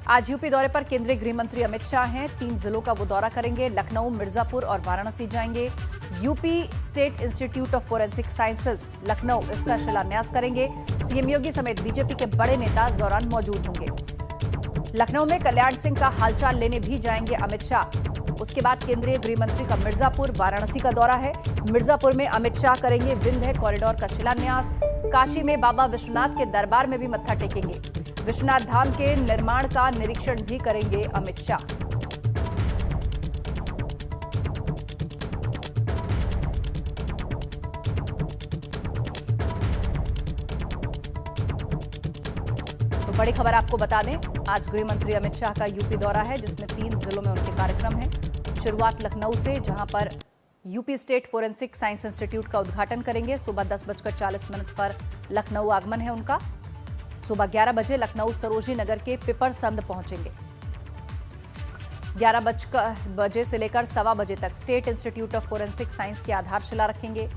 आज यूपी दौरे पर केंद्रीय गृह मंत्री अमित शाह हैं। 3 जिलों का वो दौरा करेंगे। लखनऊ, मिर्जापुर और वाराणसी जाएंगे। UP state institute of forensic sciences Lucknow इसका शिलान्यास करेंगे। सीएम योगी समेत बीजेपी के बड़े नेता इस दौरान मौजूद होंगे। लखनऊ में कल्याण सिंह का हालचाल लेने भी जाएंगे अमित शाह। उसके बाद केंद्रीय गृह मंत्री का मिर्जापुर, वाराणसी का दौरा है। मिर्जापुर में अमित शाह करेंगे विंध्य कॉरिडोर का शिलान्यास। काशी में बाबा विश्वनाथ के दरबार में भी मत्था टेकेंगे। विश्वनाथ धाम के निर्माण का निरीक्षण भी करेंगे अमित शाह। तो बड़ी खबर आपको बता दें, आज गृह मंत्री अमित शाह का यूपी दौरा है, जिसमें 3 जिलों में उनके कार्यक्रम हैं। शुरुआत लखनऊ से, जहां पर UP state forensic science institute का उद्घाटन करेंगे। सुबह 10:40 पर लखनऊ आगमन है उनका। सुबह 11 बजे लखनऊ सरोजनी नगर के पिपरसंद पहुंचेंगे। 11 बजे से लेकर 1:15 बजे तक state institute of forensic science की आधारशिला रखेंगे।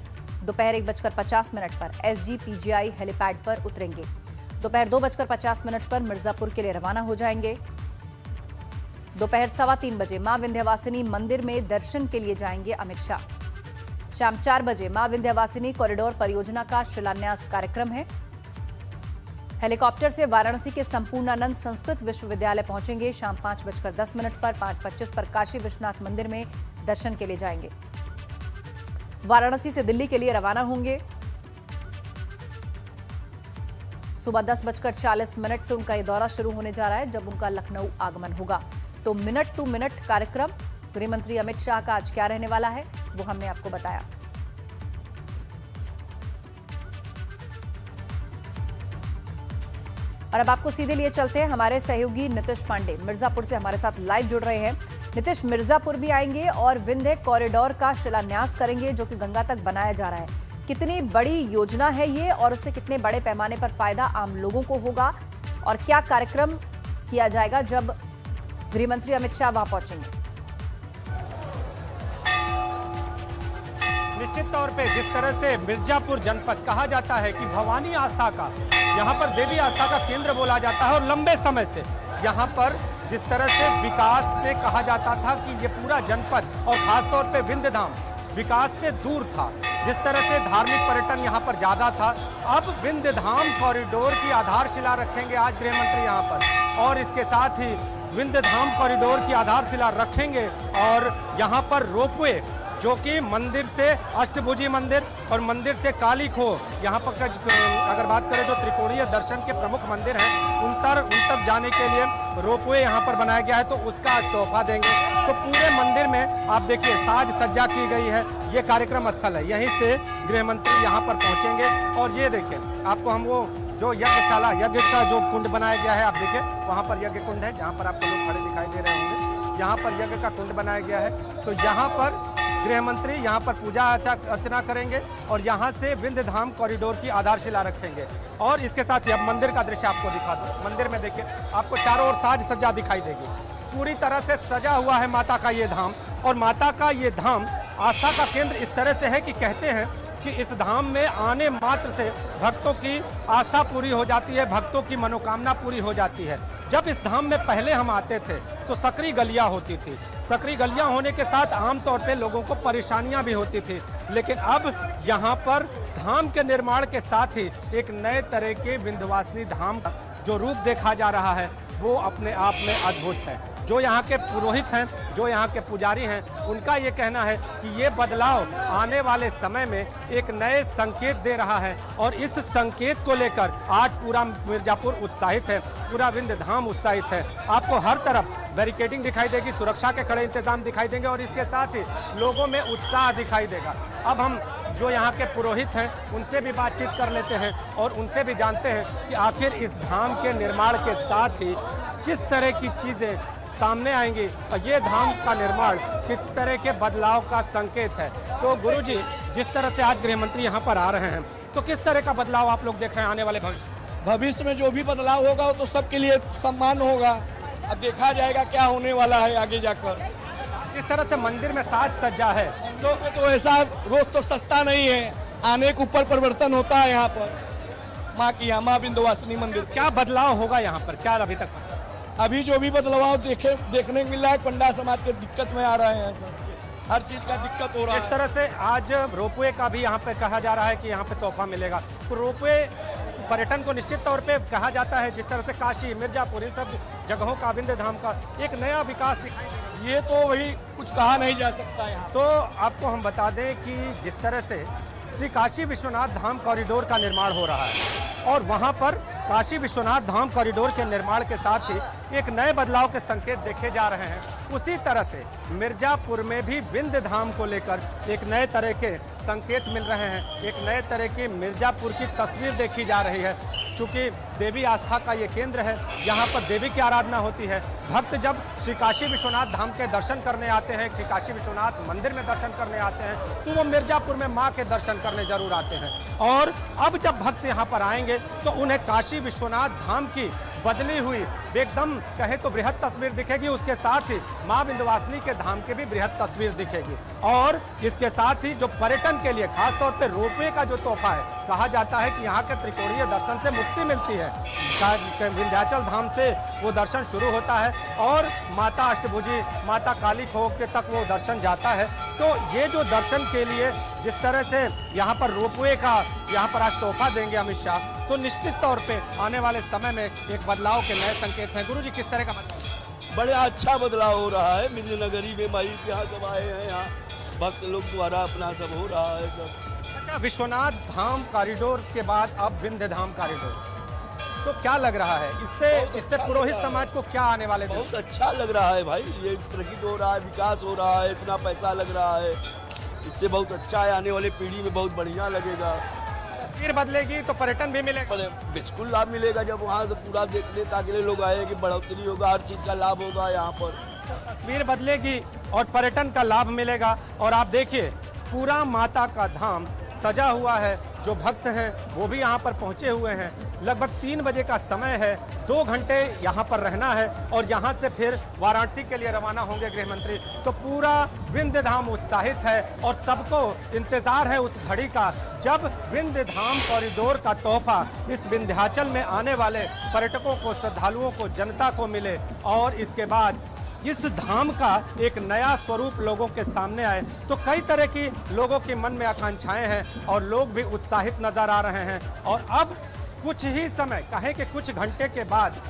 दोपहर 1:50 पर SGPGI हेलीपैड पर उतरेंगे। दोपहर 2:50 पर मिर्जापुर के लिए रवाना हो जाएंगे। दोपहर 3:15 बजे मां विंध्यवासिनी मंदिर में दर्शन के लिए जाएंगे अमित शाह। शाम 4 बजे मां विंध्यवासिनी कॉरिडोर परियोजना का शिलान्यास कार्यक्रम है। हेलीकॉप्टर से वाराणसी के संपूर्णानंद संस्कृत विश्वविद्यालय पहुंचेंगे। शाम 5:10 पर 5:25 पर काशी विश्वनाथ मंदिर में दर्शन के लिए जाएंगे। वाराणसी से दिल्ली के लिए रवाना होंगे। सुबह 10:40 से उनका यह दौरा शुरू होने जा रहा है, जब उनका लखनऊ आगमन होगा। तो मिनट टू मिनट कार्यक्रम गृह मंत्री अमित शाह का आज क्या रहने वाला है, वो हमने आपको बताया। और अब आपको सीधे लिए चलते हैं, हमारे सहयोगी नीतीश पांडे मिर्जापुर से हमारे साथ लाइव जुड़ रहे हैं। नीतीश, मिर्जापुर भी आएंगे और विंध्य कॉरिडोर का शिलान्यास करेंगे, जो कि गंगा तक बनाया जा रहा है। कितनी बड़ी योजना है ये और उससे कितने बड़े पैमाने पर फायदा आम लोगों को होगा, और क्या कार्यक्रम किया जाएगा जब गृहमंत्री अमित शाह वहां पहुंचेंगे? निश्चित तौर पे जिस तरह से मिर्जापुर जनपद कहा जाता है कि भवानी आस्था का, यहाँ पर देवी आस्था का केंद्र बोला जाता है, और लंबे समय से यहाँ पर जिस तरह से विकास से कहा जाता था कि ये पूरा जनपद और खासतौर पे विंध्य धाम विकास से दूर था, जिस तरह से धार्मिक पर्यटन यहाँ पर ज़्यादा था, अब विंध्य धाम कॉरिडोर की आधारशिला रखेंगे आज गृह मंत्री यहाँ पर, और इसके साथ ही विंध्य धाम कॉरिडोर की आधारशिला रखेंगे। और यहाँ पर रोपवे, जो कि मंदिर से अष्टभुजी मंदिर और मंदिर से काली खो, यहाँ पर अगर बात करें जो त्रिकोणीय दर्शन के प्रमुख मंदिर हैं, उन तक जाने के लिए रोपवे यहाँ पर बनाया गया है, तो उसका आज तोहफा देंगे। तो पूरे मंदिर में आप देखिए साज सज्जा की गई है, ये कार्यक्रम स्थल है, यहीं से गृह मंत्री यहाँ पर पहुँचेंगे। और ये देखिए आपको हम वो जो यज्ञशाला, यज्ञ का जो कुंड बनाया गया है, आप देखिए वहाँ पर यज्ञ कुंड है, जहाँ पर आपको लोग खड़े दिखाई दे रहे होंगे, यहाँ पर यज्ञ का कुंड बनाया गया है। तो यहाँ पर गृह मंत्री यहाँ पर पूजा अर्चना करेंगे और यहाँ से विंध्य धाम कॉरिडोर की आधारशिला रखेंगे। और इसके साथ ही अब मंदिर का दृश्य आपको दिखा दूं। मंदिर में देखिए आपको चारों ओर साज सज्जा दिखाई देगी, पूरी तरह से सजा हुआ है माता का ये धाम। और माता का ये धाम आस्था का केंद्र इस तरह से है कि कहते हैं कि इस धाम में आने मात्र से भक्तों की आस्था पूरी हो जाती है, भक्तों की मनोकामना पूरी हो जाती है। जब इस धाम में पहले हम आते थे तो सकरी गलियां होती थी, सकरी गलियां होने के साथ आमतौर पे लोगों को परेशानियां भी होती थी, लेकिन अब यहाँ पर धाम के निर्माण के साथ ही एक नए तरह के विंध्यवासिनी धाम का जो रूप देखा जा रहा है, वो अपने आप में अद्भुत है। जो यहाँ के पुरोहित हैं, जो यहाँ के पुजारी हैं, उनका ये कहना है कि ये बदलाव आने वाले समय में एक नए संकेत दे रहा है, और इस संकेत को लेकर आज पूरा मिर्जापुर उत्साहित है, पूरा विंध्य धाम उत्साहित है। आपको हर तरफ बैरिकेडिंग दिखाई देगी, सुरक्षा के कड़े इंतजाम दिखाई देंगे, और इसके साथ ही लोगों में उत्साह दिखाई देगा। अब हम जो यहाँ के पुरोहित हैं उनसे भी बातचीत कर लेते हैं और उनसे भी जानते हैं कि आखिर इस धाम के निर्माण के साथ ही किस तरह की चीज़ें सामने आएंगी और ये धाम का निर्माण किस तरह के बदलाव का संकेत है। तो गुरुजी, जिस तरह से आज गृह मंत्री यहाँ पर आ रहे हैं, तो किस तरह का बदलाव आप लोग देख रहे हैं आने वाले भविष्य में? जो भी बदलाव होगा वो तो सबके लिए सम्मान होगा। अब देखा जाएगा क्या होने वाला है आगे जाकर। किस तरह से मंदिर में साज सज्जा है, तो ऐसा रोज तो सस्ता नहीं है, आने के ऊपर परिवर्तन होता है। यहाँ पर माँ की, माँ विंध्यवासिनी मंदिर, क्या बदलाव होगा यहाँ पर, क्या अभी तक? अभी जो भी बदलाव देखने को मिल रहा है, पंडा समाज के दिक्कत में आ रहे हैं सर, हर चीज का दिक्कत हो रहा है। इस तरह से आज रोपवे का भी यहाँ पे कहा जा रहा है कि यहाँ पे तोहफा मिलेगा, तो रोपवे पर्यटन को निश्चित तौर पे कहा जाता है, जिस तरह से काशी, मिर्जापुर, इन सब जगहों का, विंध्य धाम का एक नया विकास दिखाई दे रहा है। ये तो वही कुछ कहा नहीं जा सकता यहाँ। तो आपको हम बता दें कि जिस तरह से श्री काशी विश्वनाथ धाम कॉरिडोर का निर्माण हो रहा है और वहाँ पर काशी विश्वनाथ धाम कॉरिडोर के निर्माण के साथ ही एक नए बदलाव के संकेत देखे जा रहे हैं, उसी तरह से मिर्जापुर में भी विंध्य धाम को लेकर एक नए तरह के संकेत मिल रहे हैं, एक नए तरह की मिर्जापुर की तस्वीर देखी जा रही है। चूँकि देवी आस्था का ये केंद्र है, यहाँ पर देवी की आराधना होती है। भक्त जब श्री काशी विश्वनाथ धाम के दर्शन करने आते हैं, श्री काशी विश्वनाथ मंदिर में दर्शन करने आते हैं, तो वो मिर्जापुर में माँ के दर्शन करने जरूर आते हैं। और अब जब भक्त यहाँ पर आएंगे तो उन्हें काशी विश्वनाथ धाम की बदली हुई एकदम कहे तो बृहद तस्वीर दिखेगी, उसके साथ ही माँ विंध्यवासिनी के धाम की भी बृहद तस्वीर दिखेगी। और इसके साथ ही जो पर्यटन के लिए खासतौर पे रोपवे का जो तोहफा है, कहा जाता है कि यहाँ के त्रिकोणीय दर्शन से मुक्ति मिलती है। विंध्याचल धाम से वो दर्शन शुरू होता है और माता अष्टभुजी, माता काली खोह के तक वो दर्शन जाता है। तो ये जो दर्शन के लिए जिस तरह से यहाँ पर रोपवे का यहाँ पर आज तोहफा देंगे अमित शाह, तो निश्चित तौर पे आने वाले समय में एक बदलाव के नए संकेत हैं। गुरुजी, किस तरह का बदलाव? बड़ा अच्छा बदलाव हो रहा है। विंध्य नगरी में माई के यहाँ सब आए हैं, यहाँ भक्त लोग द्वारा अपना सब हो रहा है सब। अच्छा, विश्वनाथ धाम कॉरिडोर के बाद अब विंध्य धाम कॉरिडोर, तो क्या लग रहा है इससे पुरोहित समाज को क्या आने वाले दिन? बहुत अच्छा लग रहा है भाई, ये प्रगति हो रहा है, विकास हो रहा है, इतना पैसा लग रहा है, इससे बहुत अच्छा है। आने वाली पीढ़ी में बहुत बढ़िया लगेगा। तस्वीर बदलेगी तो पर्यटन भी मिलेगा, बिल्कुल लाभ मिलेगा। जब वहाँ से पूरा देखने ताकि लोग आए कि बढ़ोतरी होगा, हर चीज़ का लाभ होगा यहाँ पर। तस्वीर बदलेगी और पर्यटन का लाभ मिलेगा। और आप देखिए पूरा माता का धाम सजा हुआ है, जो भक्त हैं वो भी यहाँ पर पहुँचे हुए हैं। लगभग 3 बजे का समय है, 2 घंटे यहाँ पर रहना है और यहाँ से फिर वाराणसी के लिए रवाना होंगे गृह मंत्री। तो पूरा विंध्य धाम उत्साहित है और सबको इंतजार है उस घड़ी का जब विंध्य धाम कॉरिडोर का तोहफा इस विंध्याचल में आने वाले पर्यटकों को, श्रद्धालुओं को, जनता को मिले और इसके बाद इस धाम का एक नया स्वरूप लोगों के सामने आए। तो कई तरह की लोगों के मन में आकांक्षाएं हैं और लोग भी उत्साहित नजर आ रहे हैं। और अब कुछ ही समय, कहें कि कुछ घंटे के बाद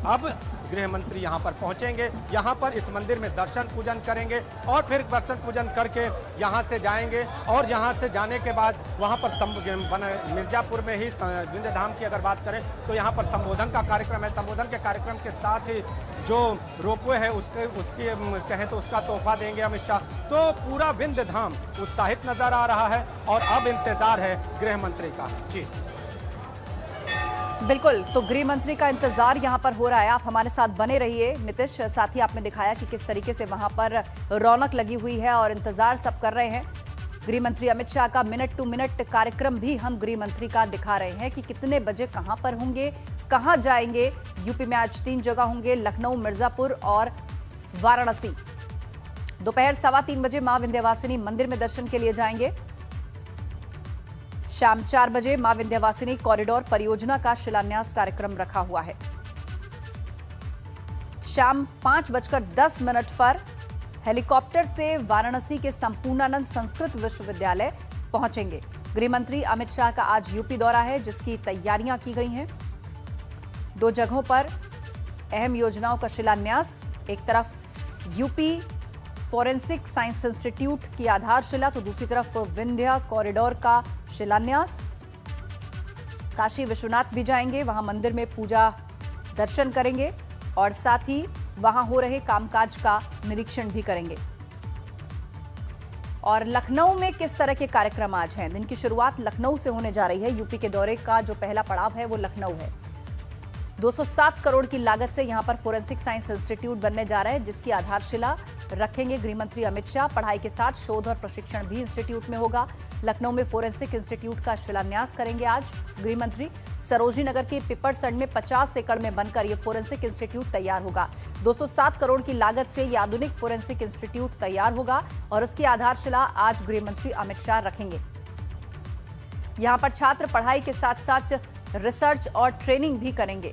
अब गृह मंत्री यहाँ पर पहुँचेंगे, यहाँ पर इस मंदिर में दर्शन पूजन करेंगे और फिर दर्शन पूजन करके यहाँ से जाएंगे। और यहाँ से जाने के बाद वहाँ पर मिर्जापुर में ही विंध्य धाम की अगर बात करें तो यहाँ पर संबोधन का कार्यक्रम है। संबोधन के कार्यक्रम के साथ ही जो रोपवे है उसकी कहें तो उसका तोहफा देंगे अमित शाह। तो पूरा विंध्य धाम उत्साहित नजर आ रहा है और अब इंतजार है गृह मंत्री का। जी बिल्कुल, तो गृह मंत्री का इंतजार यहां पर हो रहा है। आप हमारे साथ बने रहिए नितिश। साथ ही आपने दिखाया कि किस तरीके से वहां पर रौनक लगी हुई है और इंतजार सब कर रहे हैं। गृह मंत्री अमित शाह का मिनट टू मिनट कार्यक्रम भी हम गृह मंत्री का दिखा रहे हैं कि कितने बजे कहां पर होंगे, कहां जाएंगे। यूपी में आज 3 जगह होंगे, लखनऊ, मिर्जापुर और वाराणसी। दोपहर 3:15 बजे मां विंध्यवासिनी मंदिर में दर्शन के लिए जाएंगे। शाम 4 बजे मां विंध्यवासिनी कॉरिडोर परियोजना का शिलान्यास कार्यक्रम रखा हुआ है। शाम 5:10 पर हेलीकॉप्टर से वाराणसी के संपूर्णानंद संस्कृत विश्वविद्यालय पहुंचेंगे। गृह मंत्री अमित शाह का आज यूपी दौरा है, जिसकी तैयारियां की गई हैं। 2 जगहों पर अहम योजनाओं का शिलान्यास, एक तरफ यूपी फॉरेंसिक साइंस इंस्टीट्यूट की आधारशिला तो दूसरी तरफ विंध्य कॉरिडोर का शिलान्यास। काशी विश्वनाथ भी जाएंगे, वहां मंदिर में पूजा दर्शन करेंगे और साथ ही वहां हो रहे कामकाज का निरीक्षण भी करेंगे। और लखनऊ में किस तरह के कार्यक्रम आज हैं? दिन की शुरुआत लखनऊ से होने जा रही है। यूपी के दौरे का जो पहला पड़ाव है वो लखनऊ है। 207 करोड़ की लागत से यहां पर फोरेंसिक साइंस इंस्टीट्यूट बनने जा रहा है, जिसकी आधारशिला रखेंगे गृह मंत्री अमित शाह। पढ़ाई के साथ शोध और प्रशिक्षण भी इंस्टीट्यूट में होगा। लखनऊ में फोरेंसिक इंस्टीट्यूट का शिलान्यास करेंगे आज गृह मंत्री। सरोजनी नगर के पिपरसंड में 50 एकड़ में बनकर यह फोरेंसिक इंस्टीट्यूट तैयार होगा। 207 करोड़ की लागत से यह आधुनिक फोरेंसिक इंस्टीट्यूट तैयार होगा और इसकी आधारशिला आज गृह मंत्री अमित शाह रखेंगे। यहां पर छात्र पढ़ाई के साथ साथ रिसर्च और ट्रेनिंग भी करेंगे।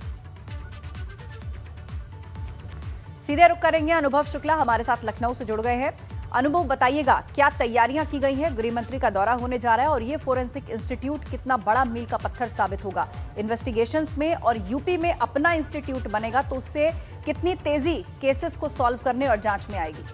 सीधे रुक करेंगे, अनुभव शुक्ला हमारे साथ लखनऊ से जुड़ गए हैं। अनुभव, बताइएगा क्या तैयारियां की गई हैं? गृह मंत्री का दौरा होने जा रहा है और ये फोरेंसिक इंस्टीट्यूट कितना बड़ा मील का पत्थर साबित होगा इन्वेस्टिगेशंस में, और यूपी में अपना इंस्टीट्यूट बनेगा तो उससे कितनी तेजी केसेस को सॉल्व करने और जांच में आएगी?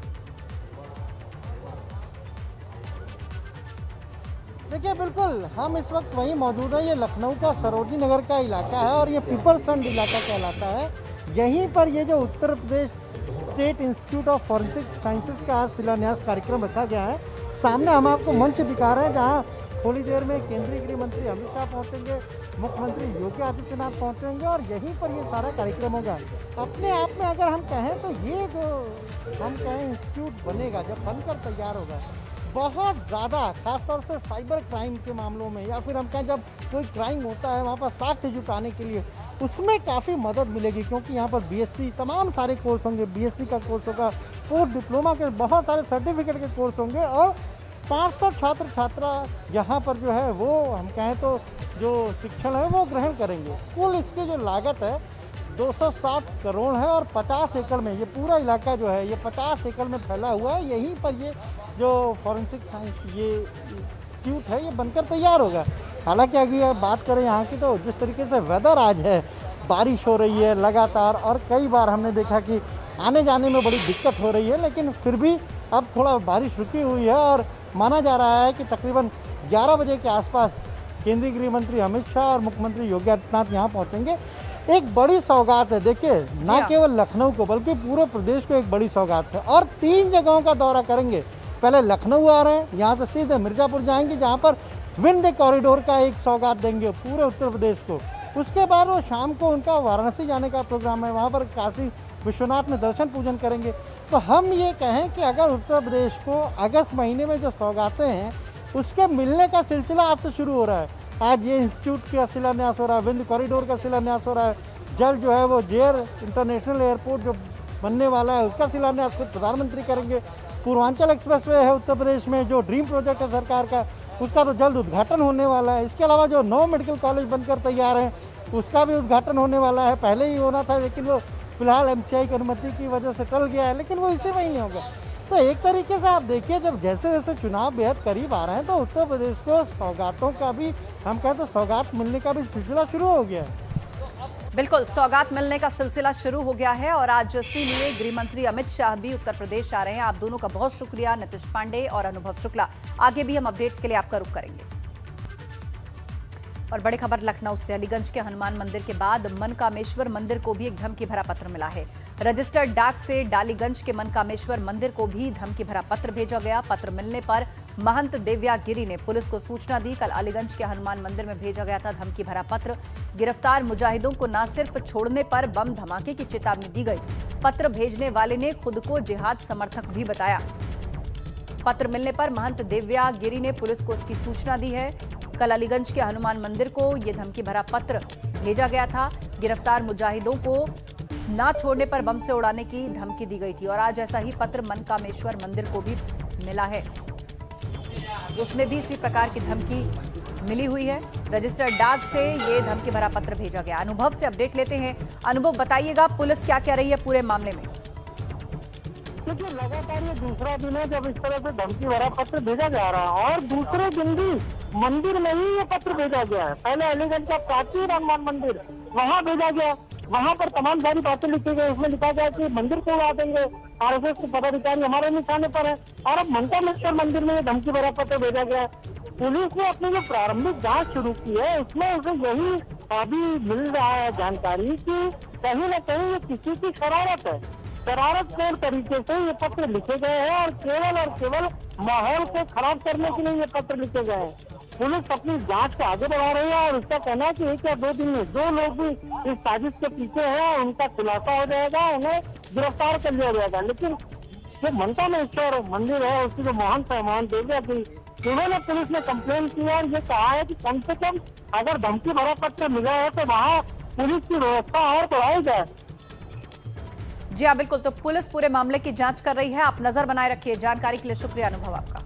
देखिए, बिल्कुल हम इस वक्त वहीं मौजूद है। ये लखनऊ का सरोजनी नगर का इलाका है और ये पीपलसंड इलाका कहलाता है। यहीं पर ये जो Uttar Pradesh state institute of forensic sciences का आज शिलान्यास कार्यक्रम रखा गया है। सामने हम आपको मंच दिखा रहे हैं जहाँ थोड़ी देर में केंद्रीय गृह मंत्री अमित शाह पहुँचेंगे, मुख्यमंत्री योगी आदित्यनाथ पहुँचेंगे और यहीं पर ये सारा कार्यक्रम होगा। अपने आप में अगर हम कहें तो ये जो हम कहें इंस्टीट्यूट बनेगा, जब बनकर तैयार होगा, बहुत ज़्यादा खासतौर से साइबर क्राइम के मामलों में, या फिर हम कहें जब कोई क्राइम होता है वहाँ पर साक्ष्य जुटाने के लिए, उसमें काफ़ी मदद मिलेगी। क्योंकि यहाँ पर बीएससी तमाम सारे कोर्स होंगे, बीएससी का कोर्स होगा, पोस्ट डिप्लोमा के बहुत सारे सर्टिफिकेट के कोर्स होंगे और 500 छात्र छात्रा यहाँ पर जो है वो हम कहें तो जो शिक्षण है वो ग्रहण करेंगे। कुल इसकी जो लागत है 260 करोड़ है और 50 एकड़ में ये पूरा इलाका जो है ये 50 एकड़ में फैला हुआ है। यहीं पर ये जो फॉरेंसिक साइंस ये इंस्टीट्यूट है ये बनकर तैयार होगा। हालांकि अगर बात करें यहाँ की तो जिस तरीके से वेदर आज है, बारिश हो रही है लगातार और कई बार हमने देखा कि आने जाने में बड़ी दिक्कत हो रही है, लेकिन फिर भी अब थोड़ा बारिश रुकी हुई है और माना जा रहा है कि तकरीबन 11 बजे के आसपास केंद्रीय गृह मंत्री अमित शाह और मुख्यमंत्री योगी आदित्यनाथ यहाँ पहुँचेंगे। एक बड़ी सौगात है, देखिए न केवल लखनऊ को बल्कि पूरे प्रदेश को एक बड़ी सौगात है और 3 जगहों का दौरा करेंगे। पहले लखनऊ आ रहे हैं, यहाँ से सीधे मिर्ज़ापुर जाएंगे जहाँ पर विंध्य कॉरिडोर का एक सौगात देंगे पूरे उत्तर प्रदेश को। उसके बाद वो शाम को उनका वाराणसी जाने का प्रोग्राम है, वहाँ पर काशी विश्वनाथ में दर्शन पूजन करेंगे। तो हम ये कहें कि अगर उत्तर प्रदेश को अगस्त महीने में जो सौगातें हैं उसके मिलने का सिलसिला अब से शुरू हो रहा है। आज ये इंस्टीट्यूट का शिलान्यास हो रहा है, विंध्य कॉरिडोर का शिलान्यास हो रहा है, जल्द जो है वो जेयर इंटरनेशनल एयरपोर्ट जो बनने वाला है उसका शिलान्यास खुद प्रधानमंत्री करेंगे। पूर्वांचल एक्सप्रेसवे है उत्तर प्रदेश में जो ड्रीम प्रोजेक्ट है सरकार का, उसका तो जल्द उद्घाटन होने वाला है। इसके अलावा जो 9 मेडिकल कॉलेज बनकर तैयार हैं उसका भी उद्घाटन होने वाला है। पहले ही होना था लेकिन वो फिलहाल एमसीआई की अनुमति की वजह से टल गया है, लेकिन वो इसी महीने होगा। तो एक तरीके से आप देखिए जब जैसे जैसे चुनाव बेहद करीब आ रहे हैं तो उत्तर प्रदेश को सौगातों का भी हम कहें तो सौगात मिलने का भी सिलसिला शुरू हो गया है। बिल्कुल, सौगात मिलने का सिलसिला शुरू हो गया है और आज इसीलिए गृह मंत्री अमित शाह भी उत्तर प्रदेश आ रहे हैं। आप दोनों का बहुत शुक्रिया, नीतीश पांडे और अनुभव शुक्ला। आगे भी हम अपडेट्स के लिए आपका रुख करेंगे। और बड़ी खबर लखनऊ से, अलीगंज के हनुमान मंदिर के बाद मनकामेश्वर मंदिर को भी एक धमकी भरा पत्र मिला है। रजिस्टर्ड डाक से डालीगंज के मनकामेश्वर मंदिर को भी धमकी भरा पत्र भेजा गया। पत्र मिलने पर महंत देव्या गिरी ने पुलिस को सूचना दी। कल अलीगंज के हनुमान मंदिर में भेजा गया था धमकी भरा पत्र। गिरफ्तार मुजाहिदों को न सिर्फ छोड़ने पर बम धमाके की चेतावनी दी गई, पत्र भेजने वाले ने खुद को जिहाद समर्थक भी बताया। पत्र मिलने पर महंत देव्या गिरी ने पुलिस को इसकी सूचना दी है। कल अलीगंज के हनुमान मंदिर को यह धमकी भरा पत्र भेजा गया था। गिरफ्तार मुजाहिदों को ना छोड़ने पर बम से उड़ाने की धमकी दी गई थी और आज ऐसा ही पत्र मनकामेश्वर मंदिर को भी मिला है, उसमें भी इसी प्रकार की धमकी मिली हुई है। रजिस्टर्ड डाक से ये धमकी भरा पत्र भेजा गया। अनुभव से अपडेट लेते हैं। अनुभव, बताइएगा पुलिस क्या कह रही है पूरे मामले में? देखिए, लगातार ये दूसरा दिन है जब इस तरह से धमकी भरा पत्र भेजा जा रहा है और दूसरे दिन भी मंदिर में ही ये पत्र भेजा गया है। पहले अलीगंज का प्राचीन हनुमान मंदिर वहाँ भेजा गया, वहाँ पर तमाम सारी बातें लिखी गई। उसमें लिखा गया कि मंदिर को उड़ा देंगे, आरएसएस के पदाधिकारी हमारे निशाने पर है। और अब मनकामेश्वर मंदिर में ये धमकी भरा पत्र भेजा गया। पुलिस ने अपनी जो प्रारंभिक जाँच शुरू की है उसमें उसे यही अभी मिल रहा है जानकारी कि कहीं न कहीं ये किसी की शरारत है। शरारतपूर्ण तरीके से ये पत्र लिखे गए हैं और केवल माहौल को खराब करने के लिए ये पत्र लिखे गए हैं। पुलिस अपनी जांच को आगे बढ़ा रही है और उसका कहना है कि 1 या 2 दिन में जो लोग भी इस साजिश के पीछे हैं उनका खुलासा हो जाएगा, उन्हें गिरफ्तार कर लिया जाएगा। लेकिन जो मनकामेश्वर मंदिर है उसकी जो महंत है महंत देव्या थी, उन्होंने पुलिस ने कंप्लेन की और ये कहा है कि कम से कम अगर धमकी भरा पत्र मिला है तो वहाँ पुलिस की व्यवस्था और बढ़ाई जाए। जी हाँ, बिल्कुल। तो पुलिस पूरे मामले की जांच कर रही है। आप नजर बनाए रखिए। जानकारी के लिए शुक्रिया अनुभव आपका।